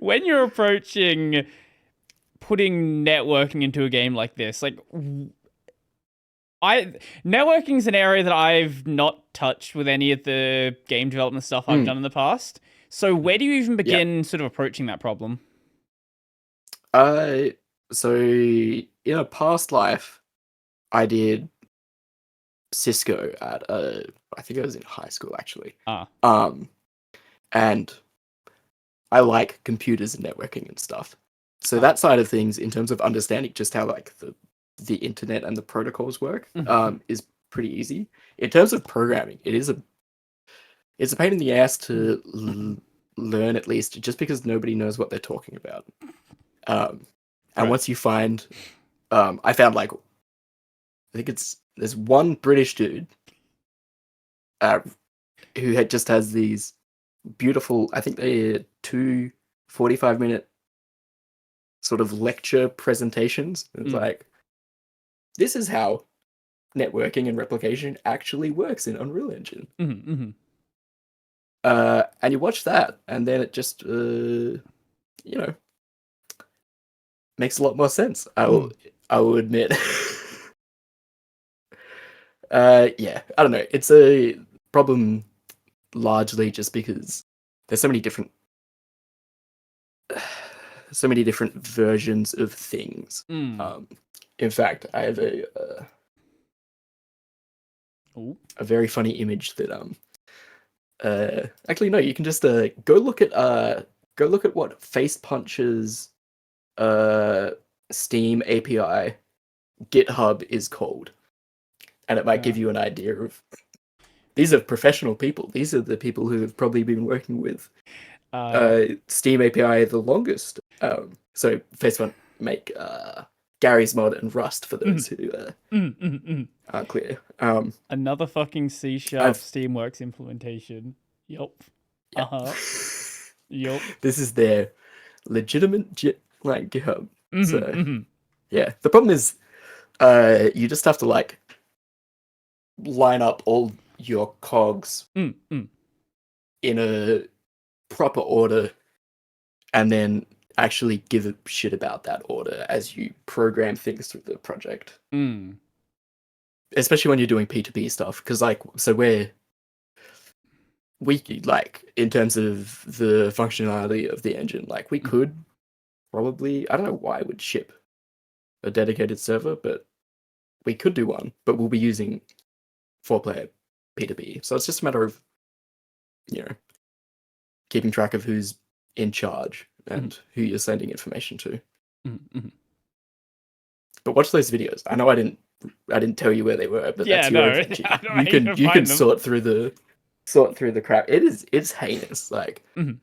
When you're approaching putting networking into a game like this, like I networking is an area that I've not touched with any of the game development stuff I've Mm, done in the past. So where do you even yeah. begin sort of approaching that problem? Uh, so in a past life, I did Cisco at I think I was in high school actually. Ah, Um, and I like computers and networking and stuff. So ah. that side of things, in terms of understanding just how like the internet and the protocols work, Mhm. is pretty easy. In terms of programming, it's a pain in the ass to learn at least, just because nobody knows what they're talking about. Um, and Right. once you find, I found like I think there's one British dude uh, who just has these beautiful. I think they're 2 45-minute sort of lecture presentations. It's Mm. like, this is how networking and replication actually works in Unreal Engine. Mm-hmm. And you watch that, and then it just, makes a lot more sense. Mm. I will admit. Yeah, I don't know. It's a problem largely just because there's so many different versions of things. Mm. Um, in fact, I have Ooh. a very funny image that actually no, you can just go look at what Face Punch's uh Steam API GitHub is called, and it might Yeah. give you an idea of these are professional people. These are the people who have probably been working with Uh, Steam API the longest. So Facepunch make Gary's mod and Rust for mm, those who mm. aren't clear. Another fucking C Sharp I've Steamworks implementation. Yup. yeah, Uh-huh. Yup. this is their legitimate like GitHub. Mm-hmm. So Mm-hmm. yeah, the problem is you just have to like line up all your cogs Mm-hmm. in a proper order and then actually give a shit about that order as you program things through the project. Mm. Especially when you're doing P2P stuff, because like so we like in terms of the functionality of the engine, like we could probably I don't know why it would ship a dedicated server, but we could do one, but we'll be using 4-player P2P. So it's just a matter of, you know, keeping track of who's in charge Mm-hmm. and who you're sending information to. Mm-hmm. But watch those videos. I know I didn't tell you where they were, but Yeah, that's your no. adventure. I don't know how to You can find them. sort through the crap. It's heinous. Like Mm-hmm.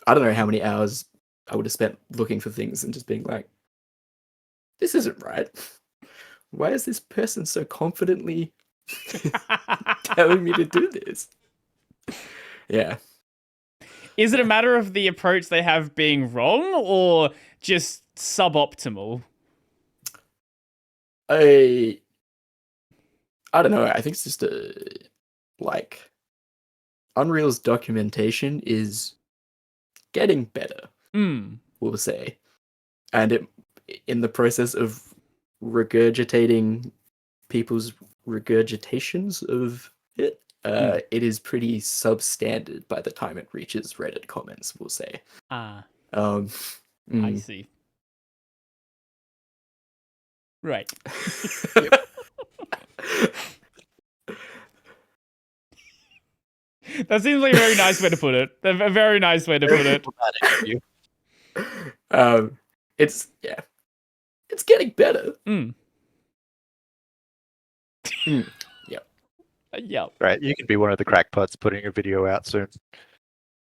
I don't know how many hours I would have spent looking for things and just being like, this isn't right. Why is this person so confidently telling me to do this? Yeah. Is it a Yeah. matter of the approach they have being wrong or just suboptimal? I I don't know. I think it's just a like Unreal's documentation is getting better, Mm. we'll say. And it in the process of regurgitating people's regurgitations of it, Mm. it is pretty substandard by the time it reaches Reddit comments, we'll say. Ah, Um, I mm. see. Right. Yep. That seems like a very nice way to put it. A very nice way to Very put it. diplomatic of you. um, yeah, it's getting better. Mm. Mm. Yep. Yeah. Right, you can be one of the crackpots putting a video out soon.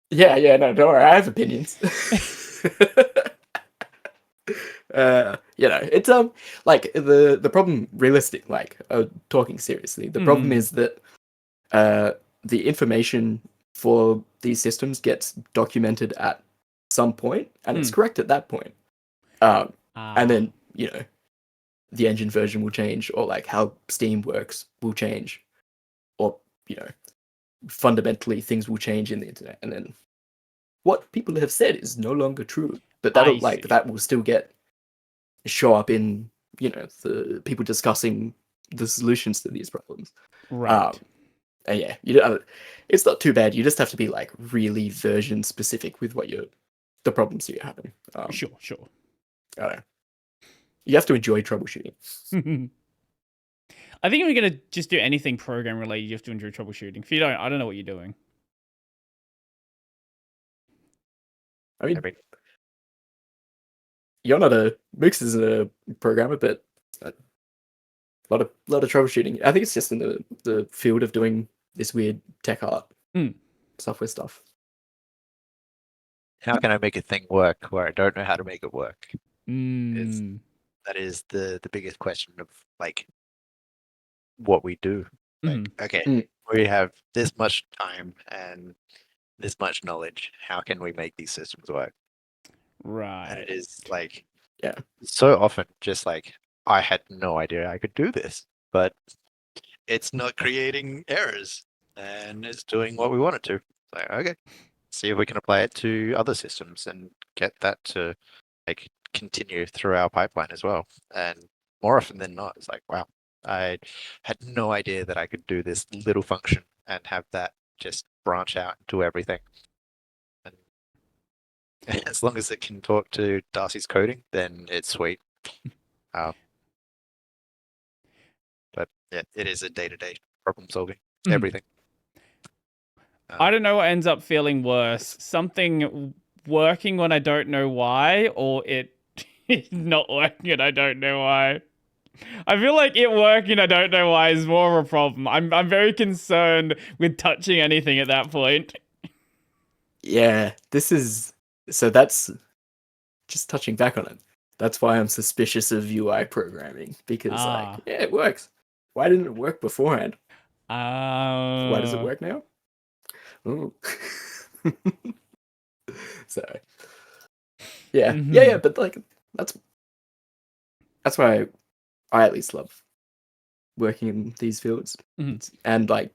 Yeah, no, don't worry, I have opinions. It's like the problem realistic, like talking seriously, the problem Mm. is that uh the information for these systems gets documented at some point and it's Mm. correct at that point. Um and Ah. then, the engine version will change, or like how Steam works will change, or, fundamentally things will change in the internet, and then what people have said is no longer true. But I that will still show up in the people discussing the solutions to these problems. Right. And yeah, it's not too bad. You just have to be like really version specific with the problems you're having. Sure. I don't know. You have to enjoy troubleshooting. I think if you're gonna just do anything program related, you have to enjoy troubleshooting. If you don't, I don't know what you're doing. I mean, you're not Mooks isn't a programmer, but a lot of troubleshooting. I think it's just in the field of doing this weird tech art software stuff. How can I make a thing work where I don't know how to make it work? Mm. That is the biggest question of like what we do. Like, okay, we have this much time and this much knowledge. How can we make these systems work? Right. And it is like, yeah, so often just like, I had no idea I could do this, but it's not creating errors and it's doing what we want it to. Like, okay, see if we can apply it to other systems and get that to like continue through our pipeline as well. And more often than not, it's like, wow, I had no idea that I could do this little function and have that just branch out into everything. And as long as it can talk to Darcy's coding, then it's sweet. But yeah, it is a day-to-day problem solving, everything. I don't know what ends up feeling worse. Something working when I don't know why, or it not working and I don't know why. I feel like it working I don't know why is more of a problem. I'm very concerned with touching anything at that point. Yeah, that's just touching back on it. That's why I'm suspicious of UI programming, because like, yeah, it works. Why didn't it work beforehand? Why does it work now? Ooh. So yeah, but like that's why I at least love working in these fields and like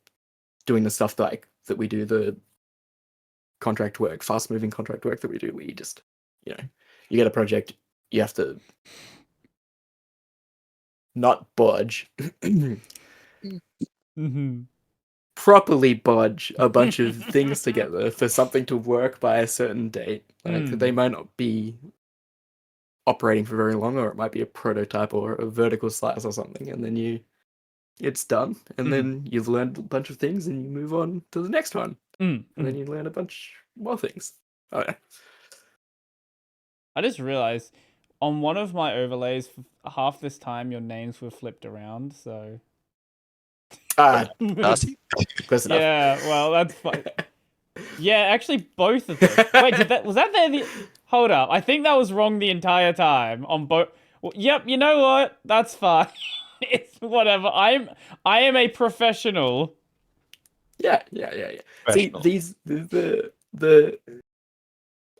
doing the stuff that we do, the contract work, fast moving contract work that we do. We just, you get a project, you have to not budge, properly budge a bunch of things together for something to work by a certain date. Like they might not be operating for very long, or it might be a prototype or a vertical slice or something, and then it's done, and then you've learned a bunch of things and you move on to the next one, and then you learn a bunch more things. Oh yeah. I just realized on one of my overlays, half this time your names were flipped around, so Darcy? Close enough. Yeah, well, that's fine. Yeah, actually, both of them. Wait, was that there? Hold up, I think that was wrong the entire time on both. Well, yep, you know what? That's fine. It's whatever. I am a professional. Yeah. See, the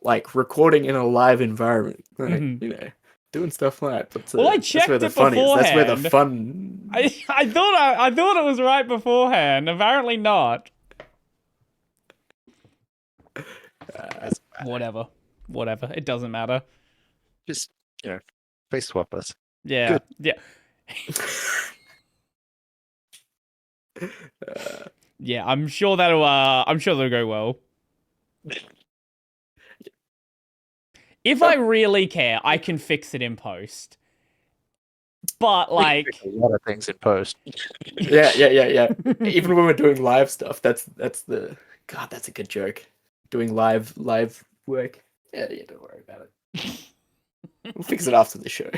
like recording in a live environment, like, doing stuff like that. Well, I checked it beforehand. That's where the fun. I thought it was right beforehand. Apparently not. Whatever. It doesn't matter. Just face swap us. Yeah. Good. Yeah. Yeah, I'm sure that'll go well. If I really care, I can fix it in post. But like a lot of things in post. Yeah. Even when we're doing live stuff, that's a good joke. Doing live work. Yeah, don't worry about it. We'll fix it after the show.